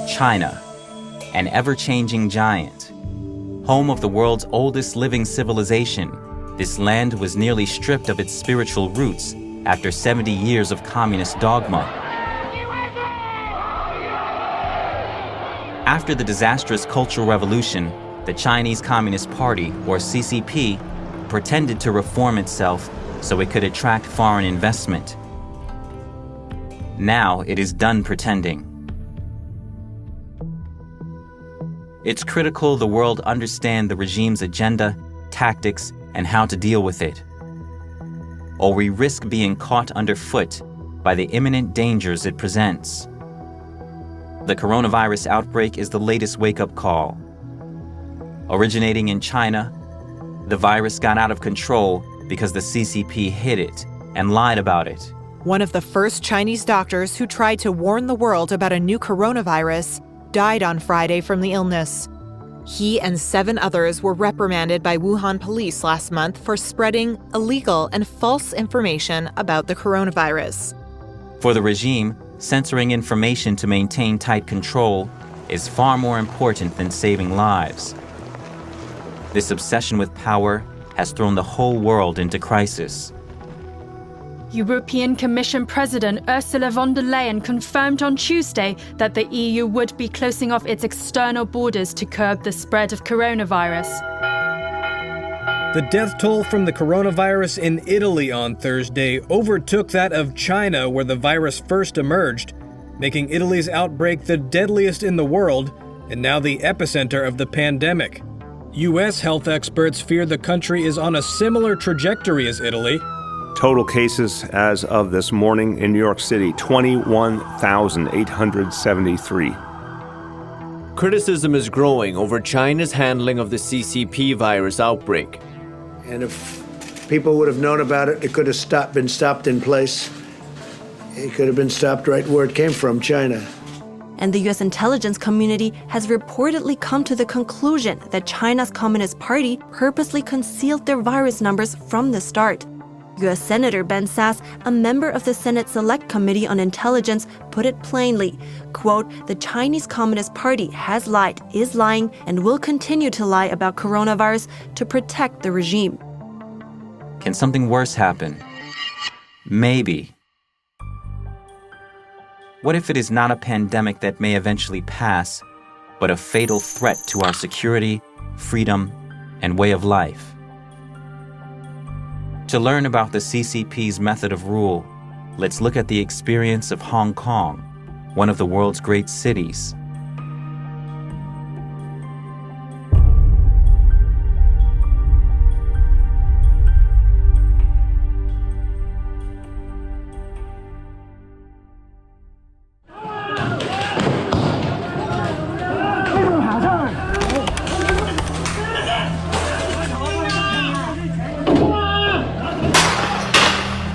China, an ever-changing giant. Home of the world's oldest living civilization, this land was nearly stripped of its spiritual roots after 70 years of communist dogma. After the disastrous Cultural Revolution, the Chinese Communist Party, or CCP, pretended to reform itself so it could attract foreign investment. Now it is done pretending. It's critical the world understand the regime's agenda, tactics, and how to deal with it, or we risk being caught underfoot by the imminent dangers it presents. The coronavirus outbreak is the latest wake-up call. Originating in China, the virus got out of control because the CCP hid it and lied about it. One of the first Chinese doctors who tried to warn the world about a new coronavirus died on Friday from the illness. He and 7 others were reprimanded by Wuhan police last month for spreading illegal and false information about the coronavirus. For the regime, censoring information to maintain tight control is far more important than saving lives. This obsession with power has thrown the whole world into crisis. European Commission President Ursula von der Leyen confirmed on Tuesday that the EU would be closing off its external borders to curb the spread of coronavirus. The death toll from the coronavirus in Italy on Thursday overtook that of China, where the virus first emerged, making Italy's outbreak the deadliest in the world and now the epicenter of the pandemic. U.S. health experts fear the country is on a similar trajectory as Italy. Total cases as of this morning in New York City, 21,873. Criticism is growing over China's handling of the CCP virus outbreak. And if people would have known about it, it could have been stopped in place. It could have been stopped right where it came from, China. And the U.S. intelligence community has reportedly come to the conclusion that China's Communist Party purposely concealed their virus numbers from the start. U.S. Senator Ben Sasse, a member of the Senate Select Committee on Intelligence, put it plainly, quote, "The Chinese Communist Party has lied, is lying, and will continue to lie about coronavirus to protect the regime." Can something worse happen? Maybe. What if it is not a pandemic that may eventually pass, but a fatal threat to our security, freedom, and way of life? To learn about the CCP's method of rule, let's look at the experience of Hong Kong, one of the world's great cities.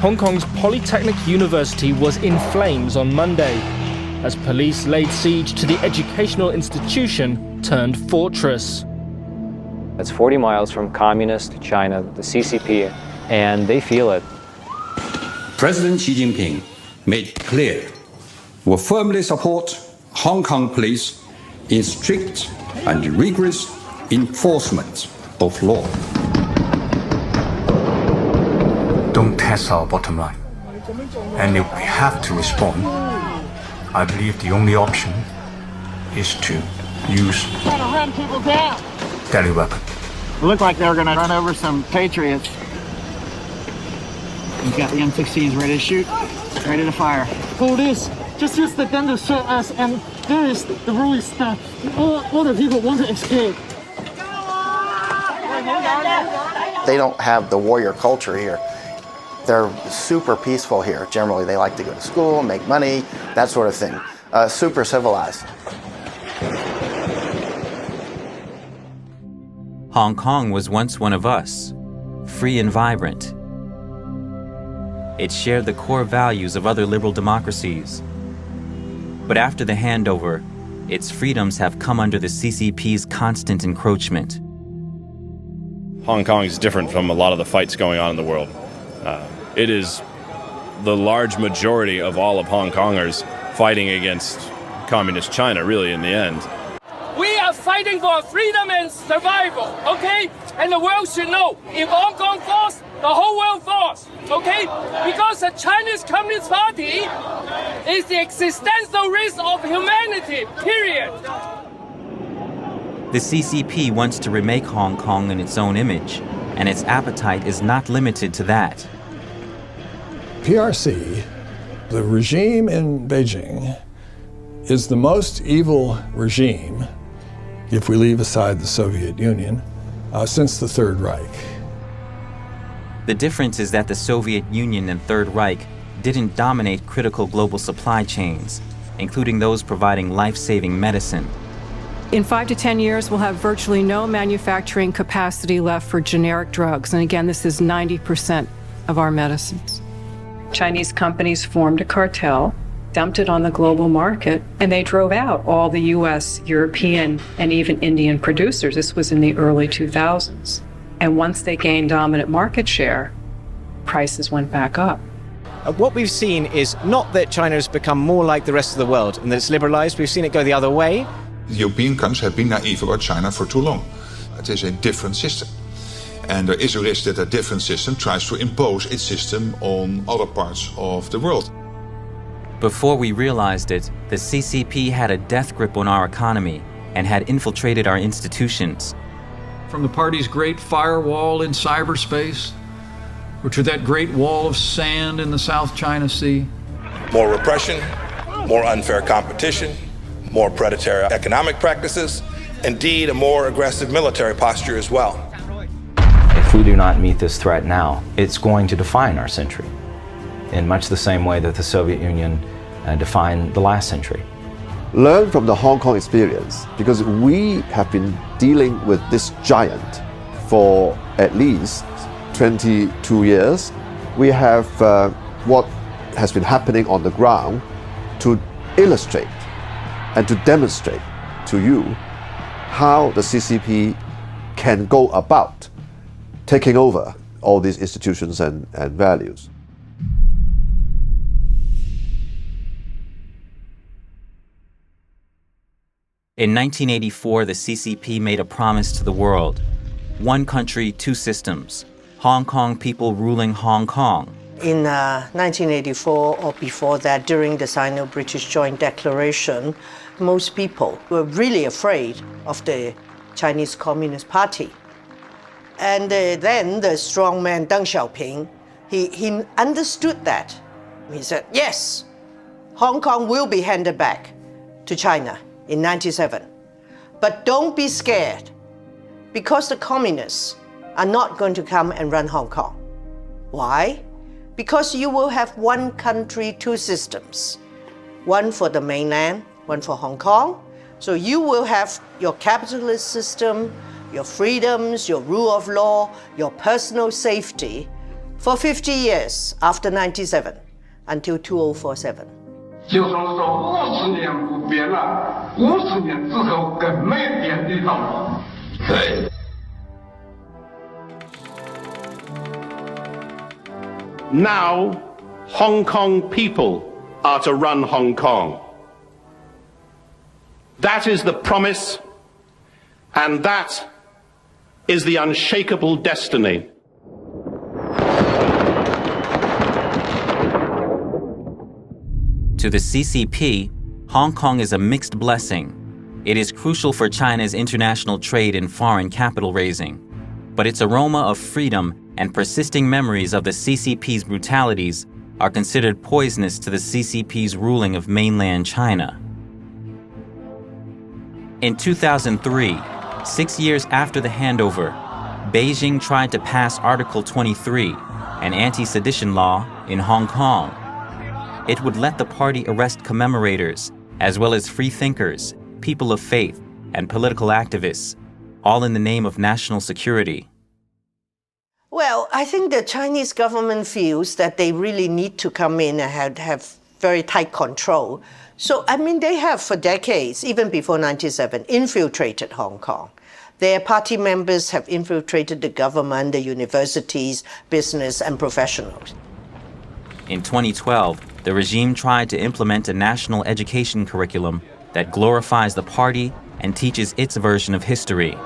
Hong Kong's Polytechnic University was in flames on Monday as police laid siege to the educational institution turned fortress. It's 40 miles from communist China, the CCP, and they feel it. President Xi Jinping made clear we firmly support Hong Kong police in strict and rigorous enforcement of law. Don't test our bottom line. And if we have to respond, I believe the only option is to use deadly weapon. It looked like they were going to run over some patriots. You've got the M16s ready to shoot, ready to fire. Police just use the gun to shoot us, and there is the rule is that all the people want to escape. They don't have the warrior culture here. They're super peaceful here. Generally, they like to go to school, make money, that sort of thing. Super civilized. Hong Kong was once one of us, free and vibrant. It shared the core values of other liberal democracies. But after the handover, its freedoms have come under the CCP's constant encroachment. Hong Kong is different from a lot of the fights going on in the world. It is the large majority of all of Hong Kongers fighting against communist China, really, in the end. We are fighting for freedom and survival, okay? And the world should know, if Hong Kong falls, the whole world falls, okay? Because the Chinese Communist Party is the existential risk of humanity, period. The CCP wants to remake Hong Kong in its own image, and its appetite is not limited to that. PRC, the regime in Beijing, is the most evil regime, if we leave aside the Soviet Union, since the Third Reich. The difference is that the Soviet Union and Third Reich didn't dominate critical global supply chains, including those providing life-saving medicine. In 5 to 10 years, we'll have virtually no manufacturing capacity left for generic drugs. And again, this is 90% of our medicines. Chinese companies formed a cartel, dumped it on the global market, and they drove out all the US, European, and even Indian producers. This was in the early 2000s. And once they gained dominant market share, prices went back up. What we've seen is not that China has become more like the rest of the world and that it's liberalized. We've seen it go the other way. The European countries have been naive about China for too long. It is a different system. And there is a risk that a different system tries to impose its system on other parts of the world. Before we realized it, the CCP had a death grip on our economy and had infiltrated our institutions. From the party's great firewall in cyberspace, or to that great wall of sand in the South China Sea. More repression, more unfair competition, more predatory economic practices, indeed a more aggressive military posture as well. If we do not meet this threat now, it's going to define our century in much the same way that the Soviet Union defined the last century. Learn from the Hong Kong experience, because we have been dealing with this giant for at least 22 years. We have what has been happening on the ground to illustrate and to demonstrate to you how the CCP can go about taking over all these institutions and values. In 1984, the CCP made a promise to the world. One country, two systems. Hong Kong people ruling Hong Kong. In 1984 or before that, during the Sino-British Joint Declaration, most people were really afraid of the Chinese Communist Party. And then the strong man Deng Xiaoping, he understood that. He said, yes, Hong Kong will be handed back to China in 1997. But don't be scared, because the communists are not going to come and run Hong Kong. Why? Because you will have one country, two systems. One for the mainland, one for Hong Kong. So you will have your capitalist system, your freedoms, your rule of law, your personal safety for 50 years after 1997 until 2047. 就说50年不变了，50年之后更没变的道理。对。Now, Hong Kong people are to run Hong Kong. That is the promise, and that is the unshakable destiny. To the CCP, Hong Kong is a mixed blessing. It is crucial for China's international trade and foreign capital raising. But its aroma of freedom and persisting memories of the CCP's brutalities are considered poisonous to the CCP's ruling of mainland China. In 2003, 6 years after the handover, Beijing tried to pass Article 23, an anti-sedition law, in Hong Kong. It would let the party arrest commemorators, as well as free thinkers, people of faith, and political activists, all in the name of national security. Well, I think the Chinese government feels that they really need to come in and have very tight control. So, I mean, they have for decades, even before 1997, infiltrated Hong Kong. Their party members have infiltrated the government, the universities, business, and professionals. In 2012, the regime tried to implement a national education curriculum that glorifies the party and teaches its version of history.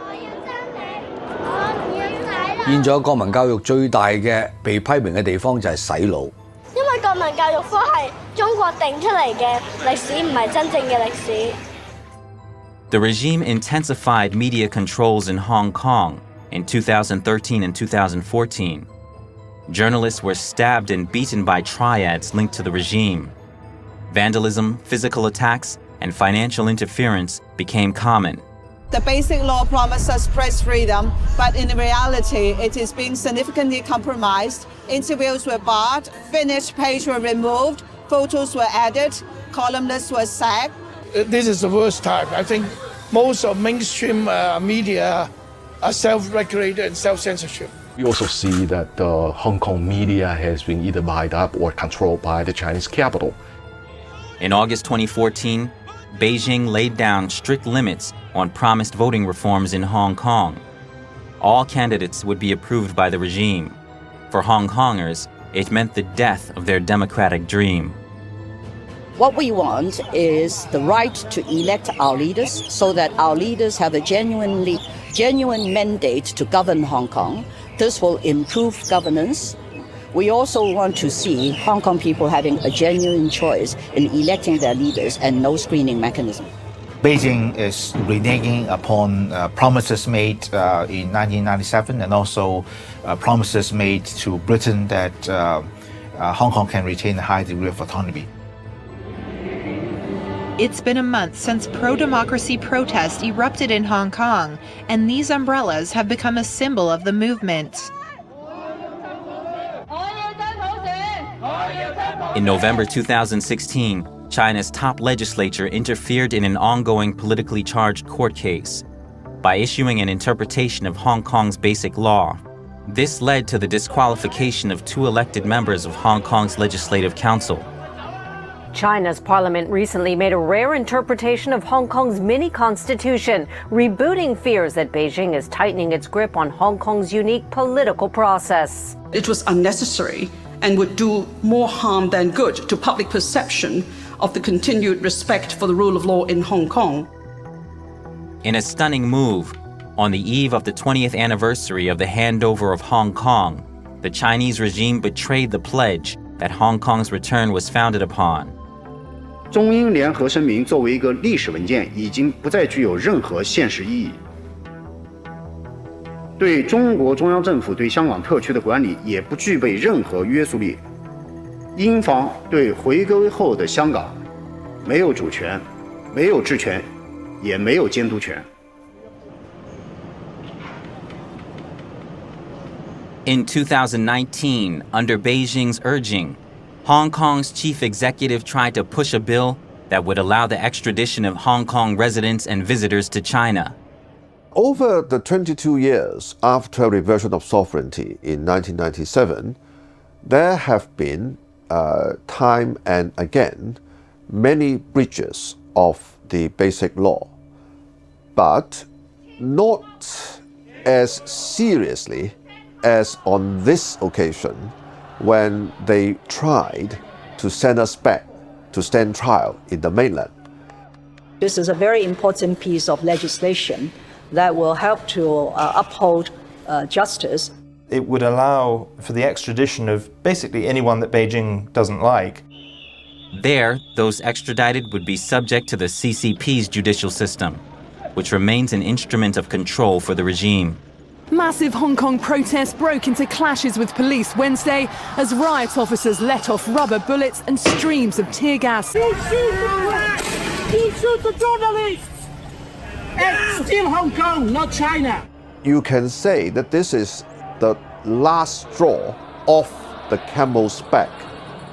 現在國民教育最大嘅被批評嘅地方就係洗腦。因為國民教育科係中國定出嚟嘅歷史，唔係真正嘅歷史。The regime intensified media controls in Hong Kong in 2013 and 2014. Journalists were stabbed and beaten by triads linked to the regime. Vandalism, physical attacks, and financial interference became common. The basic law promises press freedom, but in reality, it is being significantly compromised. Interviews were barred, finished pages were removed, photos were added, columnists were sacked. This is the worst time. I think most of mainstream media are self-regulated and self-censorship. We also see that the Hong Kong media has been either bought up or controlled by the Chinese capital. In August 2014, Beijing laid down strict limits on promised voting reforms in Hong Kong. All candidates would be approved by the regime. For Hong Kongers, it meant the death of their democratic dream. What we want is the right to elect our leaders so that our leaders have a genuine mandate to govern Hong Kong. This will improve governance. We also want to see Hong Kong people having a genuine choice in electing their leaders and no screening mechanism. Beijing is reneging upon promises made in 1997 and also promises made to Britain that Hong Kong can retain a high degree of autonomy. It's been a month since pro-democracy protests erupted in Hong Kong, and these umbrellas have become a symbol of the movement. In November 2016, China's top legislature interfered in an ongoing politically charged court case by issuing an interpretation of Hong Kong's basic law. This led to the disqualification of 2 elected members of Hong Kong's Legislative Council. China's parliament recently made a rare interpretation of Hong Kong's mini-constitution, rebooting fears that Beijing is tightening its grip on Hong Kong's unique political process. It was unnecessary and would do more harm than good to public perception of the continued respect for the rule of law in Hong Kong. In a stunning move, on the eve of the 20th anniversary of the handover of Hong Kong, the Chinese regime betrayed the pledge that Hong Kong's return was founded upon. 中英联合声明作为一个历史文件，已经不再具有任何现实意义。对中国中央政府对香港特区的管理也不具备任何约束力。英方对回归后的香港没有主权、没有治权，也没有监督权。In 2019, under Beijing's urging, Hong Kong's chief executive tried to push a bill that would allow the extradition of Hong Kong residents and visitors to China. Over the 22 years after reversion of sovereignty in 1997, there have been, time and again, many breaches of the basic law, but not as seriously as on this occasion when they tried to send us back to stand trial in the mainland. This is a very important piece of legislation that will help to uphold justice. It would allow for the extradition of basically anyone that Beijing doesn't like. There, those extradited would be subject to the CCP's judicial system, which remains an instrument of control for the regime. Massive Hong Kong protests broke into clashes with police Wednesday as riot officers let off rubber bullets and streams of tear gas. You shoot the press! You shoot the journalists! It's still Hong Kong, not China. You can say that this is the last straw off the camel's back,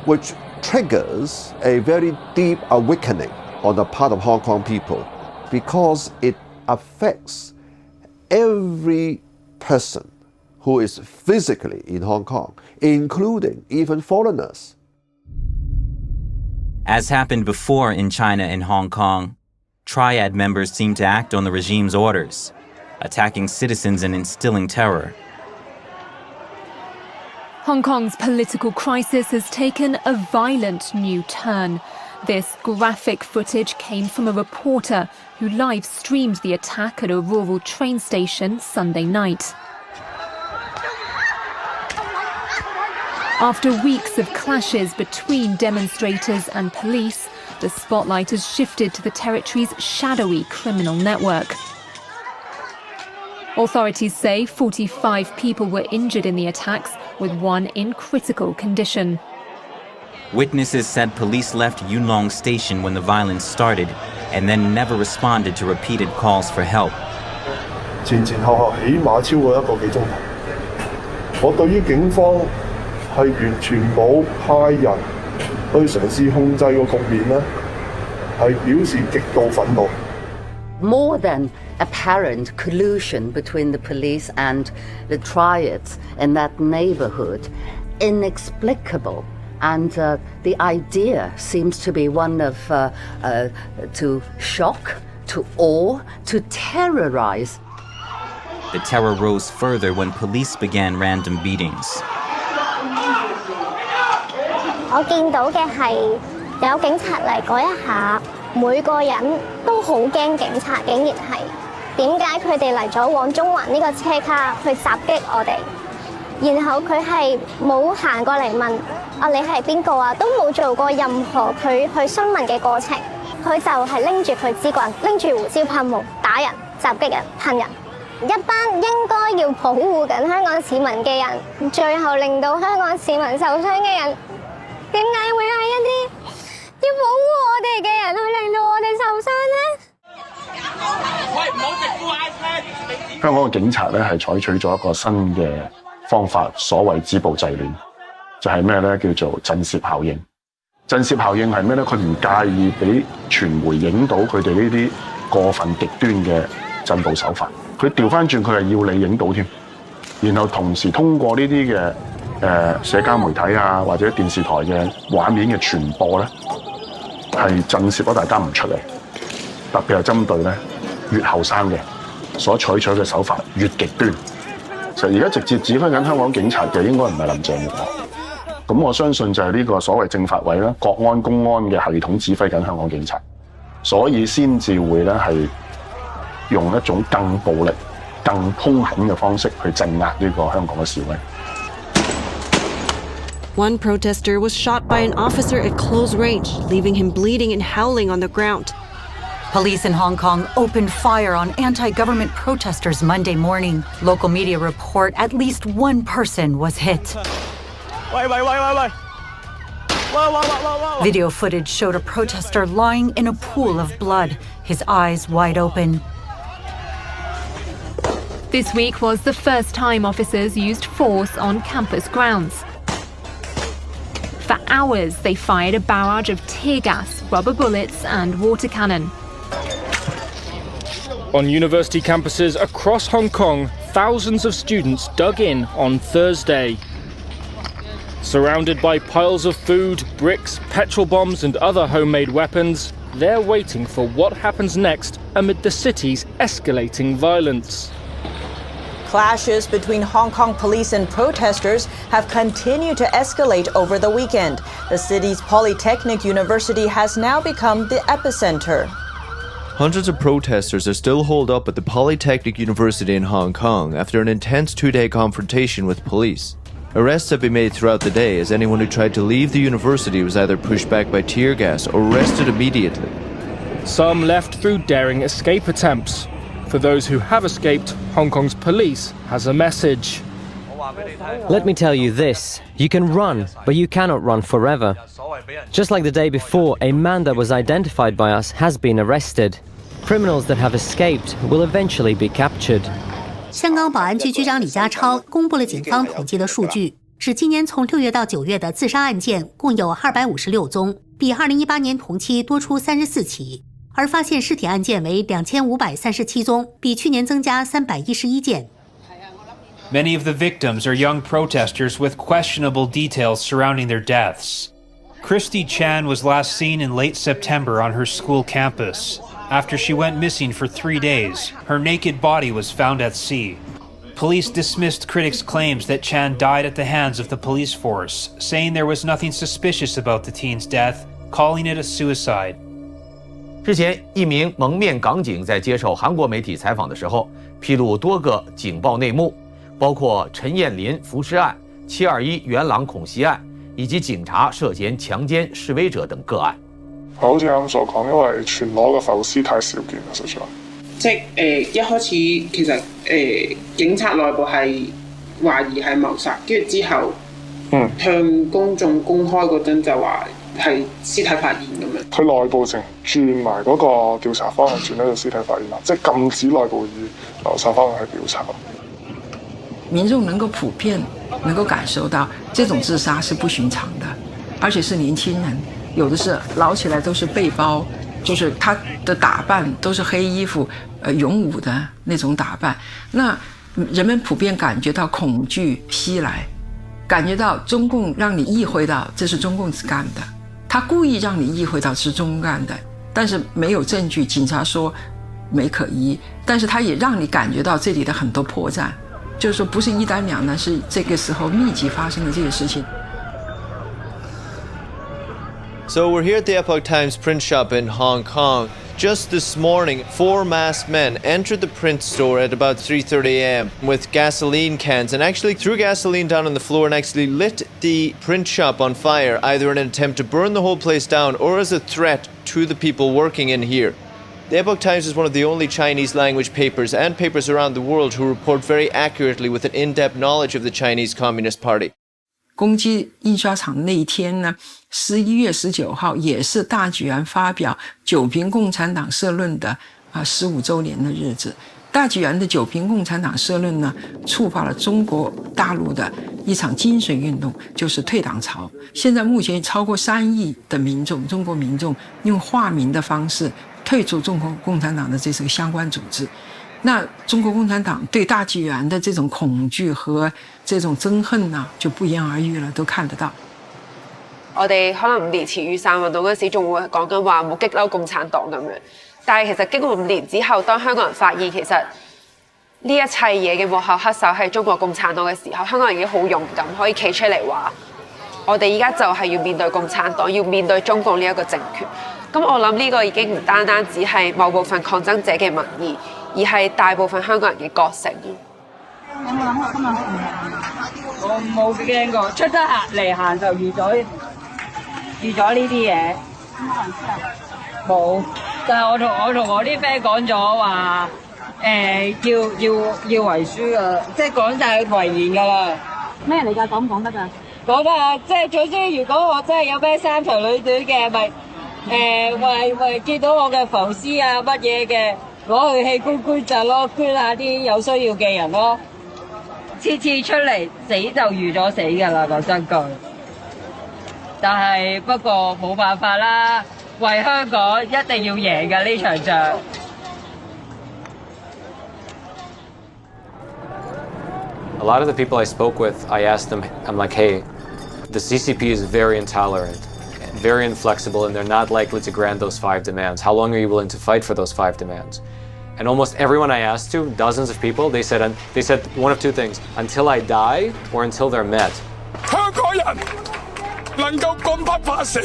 which triggers a very deep awakening on the part of Hong Kong people, because it affects every person who is physically in Hong Kong, including even foreigners. As happened before in China and Hong Kong, Triad members seem to act on the regime's orders, attacking citizens and instilling terror. Hong Kong's political crisis has taken a violent new turn. This graphic footage came from a reporter who live streamed the attack at a rural train station Sunday night. After weeks of clashes between demonstrators and police, the spotlight has shifted to the territory's shadowy criminal network. Authorities say 45 people were injured in the attacks, with one in critical condition. Witnesses said police left Yuen Long Station when the violence started and then never responded to repeated calls for help. 前後起碼超過1個幾鐘頭。我對於警方係完全冇派人去嘗試控制個局面呢，係表示極度憤怒。More than apparent collusion between the police and the triads in that neighborhood, inexplicable. And the idea seems to be one of to shock, to awe, to terrorize. The terror rose further when police began random beatings. 我見到嘅係有警察嚟嗰一下，每個人都好驚警察，竟然係點解佢哋嚟咗往中環呢個車卡去襲擊我哋？然後佢係冇行過嚟問你係邊個啊，都冇做過任何佢去詢問嘅過程，佢就係拎住佢支棍，拎住胡椒噴霧打人、襲擊人、噴人。一班應該要保護緊香港市民嘅人，最後令到香港市民受傷嘅人，點解會係一啲要保護我哋嘅人去令到我哋受傷呢？香港嘅警察咧係採取咗一個新嘅方法，所謂止暴制亂，就係咩咧？叫做震懾效應。震懾效應係咩咧？佢唔介意俾傳媒影到佢哋呢啲過分極端嘅震暴手法，佢調翻轉佢係要你影到添，然後同時通過呢啲嘅社交媒體啊或者電視台嘅畫面嘅傳播咧，係震懾咗大家唔出嚟，特別係針對咧越後生嘅所採取嘅手法越極端。其實而家直接指揮緊香港警察嘅應該唔係林鄭月娥，咁我相信就係呢個所謂政法委啦、國安公安嘅系統指揮緊香港警察，所以先至會咧係用一種更暴力、更兇狠嘅方式去鎮壓呢個香港嘅示威。One protester was shot by an officer at close range, leaving him bleeding and howling on the ground. Police in Hong Kong opened fire on anti-government protesters Monday morning. Local media report at least one person was hit. Video footage showed a protester lying in a pool of blood, his eyes wide open. This week was the first time officers used force on campus grounds. For hours, they fired a barrage of tear gas, rubber bullets, and water cannon. On university campuses across Hong Kong, thousands of students dug in on Thursday. Surrounded by piles of food, bricks, petrol bombs and other homemade weapons, they're waiting for what happens next amid the city's escalating violence. Clashes between Hong Kong police and protesters have continued to escalate over the weekend. The city's Polytechnic University has now become the epicenter. Hundreds of protesters are still holed up at the Polytechnic University in Hong Kong after an intense two-day confrontation with police. Arrests have been made throughout the day as anyone who tried to leave the university was either pushed back by tear gas or arrested immediately. Some left through daring escape attempts. For those who have escaped, Hong Kong's police has a message. Let me tell you this, you can run, but you cannot run forever. Just like the day before, a man that was identified by us has been arrested. Criminals that have escaped will eventually be captured. 香港保安局局长李家超公布了警方统计的数据，指今年从6月到9月的自杀案件共有256宗，比2018年同期多出34起，而发现尸体案件为2537宗，比去年增加311件。Many of the victims are young protesters with questionable details surrounding their deaths. Christy Chan was last seen in late September on her school campus. After she went missing for 3 days, her naked body was found at sea. Police dismissed critics' claims that Chan died at the hands of the police force, saying there was nothing suspicious about the teen's death, calling it a suicide. 之前，一名蒙面港警在接受韩国媒体采访的时候，披露多个警报内幕，包括陈彦霖浮尸案、721元朗恐袭案，以及警察涉嫌強姦示威者等個案。好似啱所講，因為全裸嘅浮屍太少見啦，實在。即一開始其實警察內部係懷疑係謀殺，跟住之後向公眾公開嗰陣就話係屍體發現咁樣。佢內部淨轉埋嗰個調查方向轉喺度屍體發現啦，即係禁止內部以謀殺方向去調查。民眾能夠普遍能夠感受到這種自殺是不尋常的，而且是年輕人，有的是撈起來都是背包。就是他的打扮都是黑衣服，勇武的那種打扮，那人們普遍感覺到恐懼襲來，感覺到中共讓你意會到這是中共幹的，他故意讓你意會到是中共幹的，但是沒有證據，警察說沒可疑，但是他也讓你感覺到這裡的很多破綻，就是說不是一單兩單，是這個時候密集發生的這些事情。So we're here at the Epoch Times print shop in Hong Kong. Just this morning, 4 masked men entered the print store at about 3:30 a.m. with gasoline cans and actually threw gasoline down on the floor and actually lit the print shop on fire, either in an attempt to burn the whole place down or as a threat to the people working in here. The Epoch Times is one of the only Chinese language papers and papers around the world who report very accurately with an in-depth knowledge of the Chinese Communist Party. 攻击印刷厂那一天呢，11月19号也是大举安发表九评共产党社论的15周年的日子。大举安的九评共产党社论呢，触发了中国大陆的一场精神运动，就是退党潮。现在目前超过3亿的民众，中国民众用化名的方式退出中国共产党的这个相关组织。那中國共產黨對大紀元的這種恐懼和這種憎恨呢，就不言而喻了，都看得到。我哋可能5年前雨傘運動嗰時仲會講緊話冇激嬲共產黨咁樣，但係其實經過5年之後，當香港人發現其實呢一切嘢嘅幕後黑手係中國共產黨嘅時候，香港人已經好勇敢可以企出嚟話，我哋依家就係要面對共產黨，要面對中共呢一個政權。咁我諗呢個已經唔單單只係某部分抗爭者嘅民意。而係大部分香港人嘅覺醒。有冇諗過今日行？我冇驚過，出得嚟行就預咗呢啲嘢。冇，但係我同我啲 friend 講咗話，要遺書㗎，即係講晒遺言㗎啦。咩嚟㗎？講唔講得㗎？講得啊！即係總之，如果我真係有咩三長兩短嘅，咪為見到我嘅浮屍啊乜嘢嘅。攞去器官捐贈咯，捐下啲有需要嘅人咯。次次出嚟死就預咗死㗎啦，講真句。但係不過冇辦法啦，為香港一定要贏㗎呢場仗。A lot of the people I spoke with, I asked them, I'm like, hey, the CCP is very intolerant, very inflexible, and they're not likely to grant those 5 demands. How long are you willing to fight for those 5 demands? And almost everyone I asked to, dozens of people, they said one of 2 things: until I die or until they're met. 香港人能夠咁不怕死，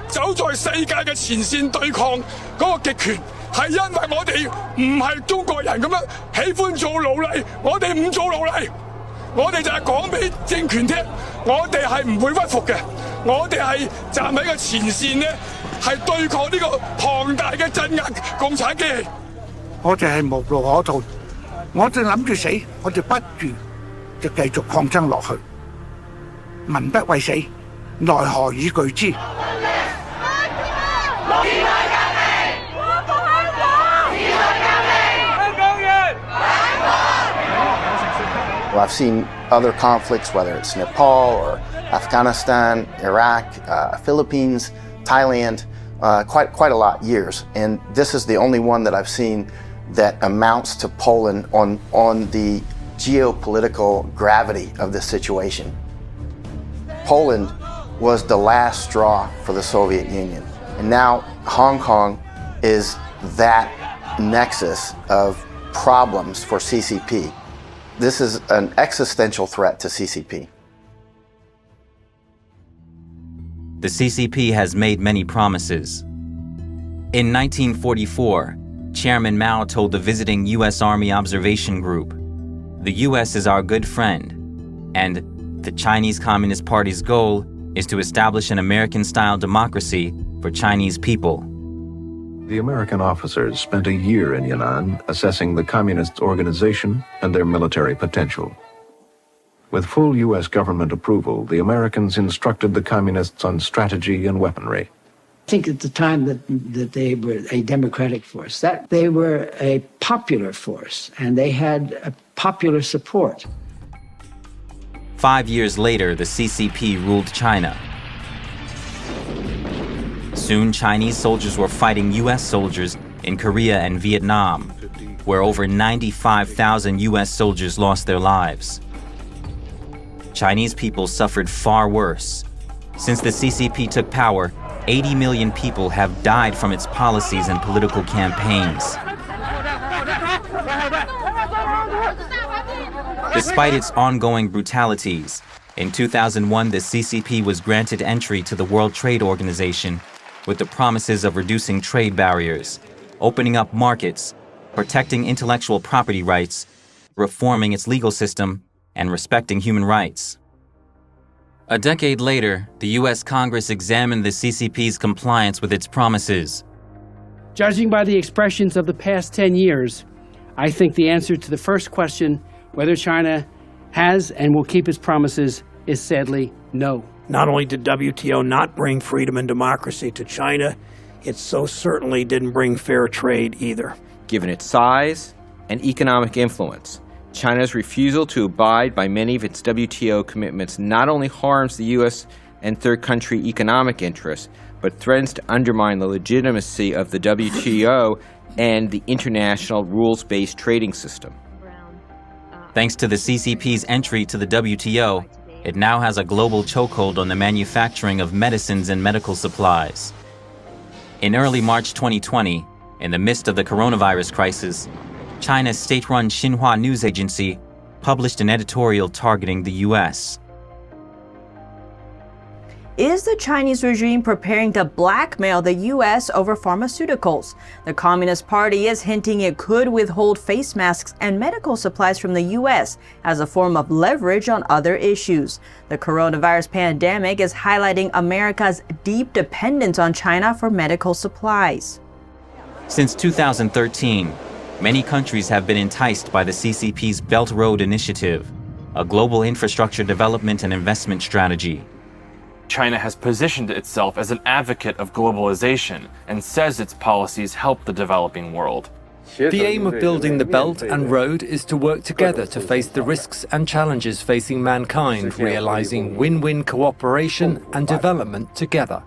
走在世界嘅前線對抗嗰個極權，係因為我哋唔係中國人咁樣喜歡做奴隸，我哋唔做奴隸，我哋就係講俾政權聽，我哋係唔會屈服嘅，我哋係站喺個前線呢，係對抗呢個龐大嘅鎮壓共產機器。我哋係無路可逃，我哋諗住死，我哋不如就繼續抗爭落去。民不畏死，奈何以懼之？I've seen other conflicts, whether it's Nepal or Afghanistan, Iraq, Philippines, Thailand, quite a lot, years. And this is the only one that I've seen that amounts to Poland on the geopolitical gravity of this situation. Poland was the last straw for the Soviet Union. And now Hong Kong is that nexus of problems for CCP. This is an existential threat to CCP. The CCP has made many promises. In 1944, Chairman Mao told the visiting U.S. Army Observation Group, "The U.S. is our good friend, and the Chinese Communist Party's goal is to establish an American-style democracy for Chinese people." The American officers spent a year in Yan'an assessing the communist organization and their military potential. With full U.S. government approval, the Americans instructed the communists on strategy and weaponry. I think at the time that they were a democratic force, that they were a popular force, and they had a popular support. 5 years later, the CCP ruled China. Soon, Chinese soldiers were fighting U.S. soldiers in Korea and Vietnam, where over 95,000 U.S. soldiers lost their lives. Chinese people suffered far worse. Since the CCP took power, 80 million people have died from its policies and political campaigns. Despite its ongoing brutalities, in 2001 the CCP was granted entry to the World Trade Organization with the promises of reducing trade barriers, opening up markets, protecting intellectual property rights, reforming its legal system, and respecting human rights. A decade later, the U.S. Congress examined the CCP's compliance with its promises. Judging by the expressions of the past 10 years, I think the answer to the first question, whether China has and will keep its promises, is sadly no. Not only did WTO not bring freedom and democracy to China, it so certainly didn't bring fair trade either. Given its size and economic influence, China's refusal to abide by many of its WTO commitments not only harms the U.S. and third country economic interests, but threatens to undermine the legitimacy of the WTO and the international rules-based trading system. Thanks to the CCP's entry to the WTO, it now has a global chokehold on the manufacturing of medicines and medical supplies. In early March 2020, in the midst of the coronavirus crisis, China's state-run Xinhua news agency published an editorial targeting the U.S. Is the Chinese regime preparing to blackmail the U.S. over pharmaceuticals? The Communist Party is hinting it could withhold face masks and medical supplies from the U.S. as a form of leverage on other issues. The coronavirus pandemic is highlighting America's deep dependence on China for medical supplies. Since 2013, many countries have been enticed by the CCP's Belt Road Initiative, a global infrastructure development and investment strategy. China has positioned itself as an advocate of globalization and says its policies help the developing world. The aim of building the Belt and Road is to work together to face the risks and challenges facing mankind, realizing win-win cooperation and development together.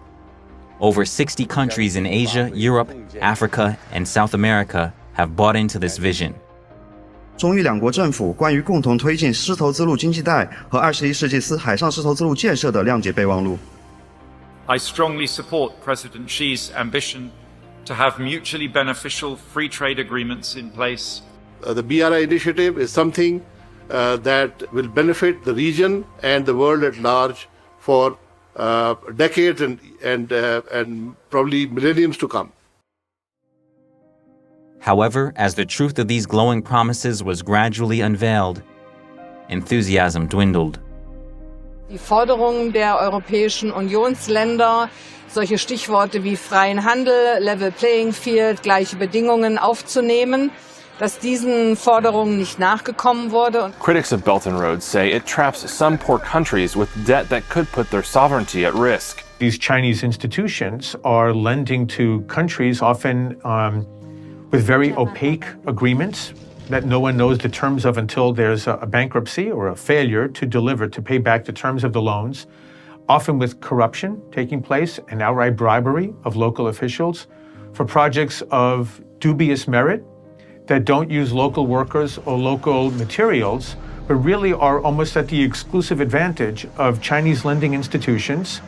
Over 60 countries in Asia, Europe, Africa, and South America have bought into this vision. 中日两国政府关于共同推进丝绸之路经济带和21世纪海上丝绸之路建设的谅解备忘录。I strongly support President Xi's ambition to have mutually beneficial free trade agreements in place. The BRI initiative is something that will benefit the region and the world at large for decades and probably millenniums to come. However, as the truth of these glowing promises was gradually unveiled, enthusiasm dwindled. Die Forderungen der Europäischen Unionsländer, solche Stichworte wie freien Handel, Level Playing Field, gleiche Bedingungen aufzunehmen, dass diesen Forderungen nicht nachgekommen wurde. Critics of Belt and Road say it traps some poor countries with debt that could put their sovereignty at risk. These Chinese institutions are lending to countries often with very opaque agreements that no one knows the terms of until there's a bankruptcy or a failure to deliver, to pay back the terms of the loans, often with corruption taking place and outright bribery of local officials for projects of dubious merit that don't use local workers or local materials, but really are almost at the exclusive advantage of Chinese lending institutions,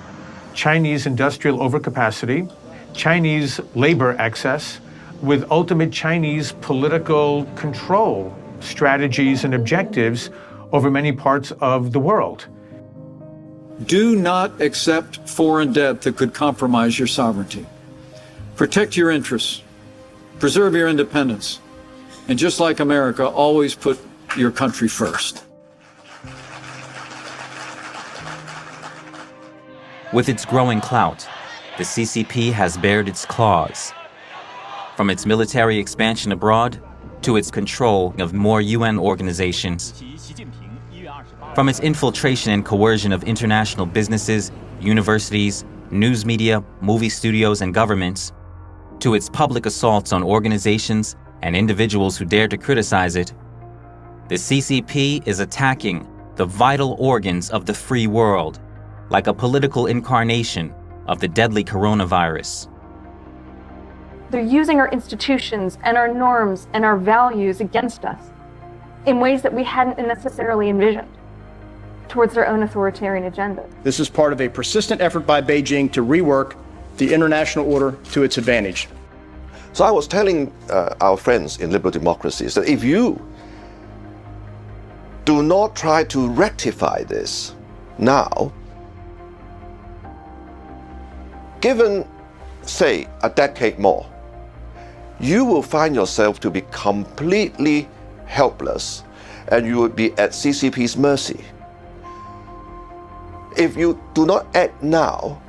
Chinese industrial overcapacity, Chinese labor access, with ultimate Chinese political control strategies and objectives over many parts of the world. Do not accept foreign debt that could compromise your sovereignty. Protect your interests, preserve your independence, and just like America, always put your country first. With its growing clout, the CCP has bared its claws. From its military expansion abroad to its control of more UN organizations, from its infiltration and coercion of international businesses, universities, news media, movie studios, and governments, to its public assaults on organizations and individuals who dare to criticize it, the CCP is attacking the vital organs of the free world, like a political incarnation of the deadly coronavirus. They're using our institutions and our norms and our values against us in ways that we hadn't necessarily envisioned towards their own authoritarian agenda. This is part of a persistent effort by Beijing to rework the international order to its advantage. So I was telling our friends in liberal democracies that if you do not try to rectify this now, given, say, a decade more, you will find yourself to be completely helpless and you will be at CCP's mercy. If you do not act now,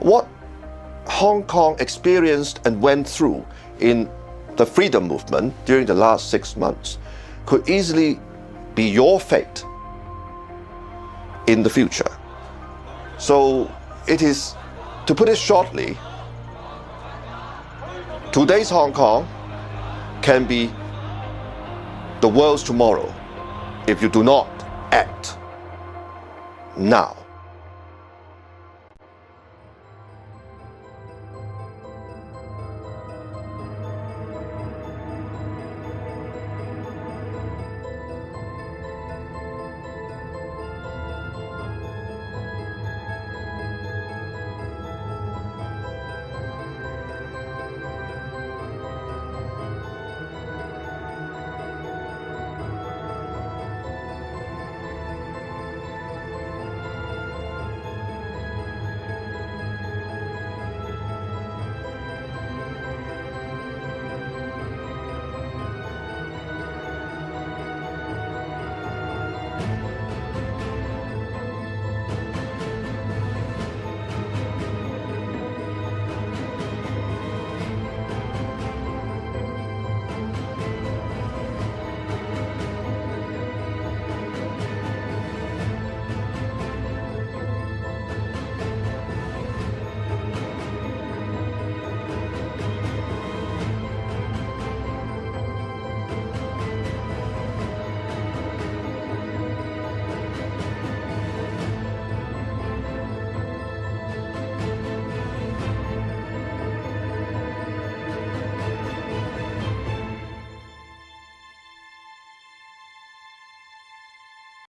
what Hong Kong experienced and went through in the freedom movement during the last 6 months could easily be your fate in the future. So it is, to put it shortly, today's Hong Kong can be the world's tomorrow if you do not act now.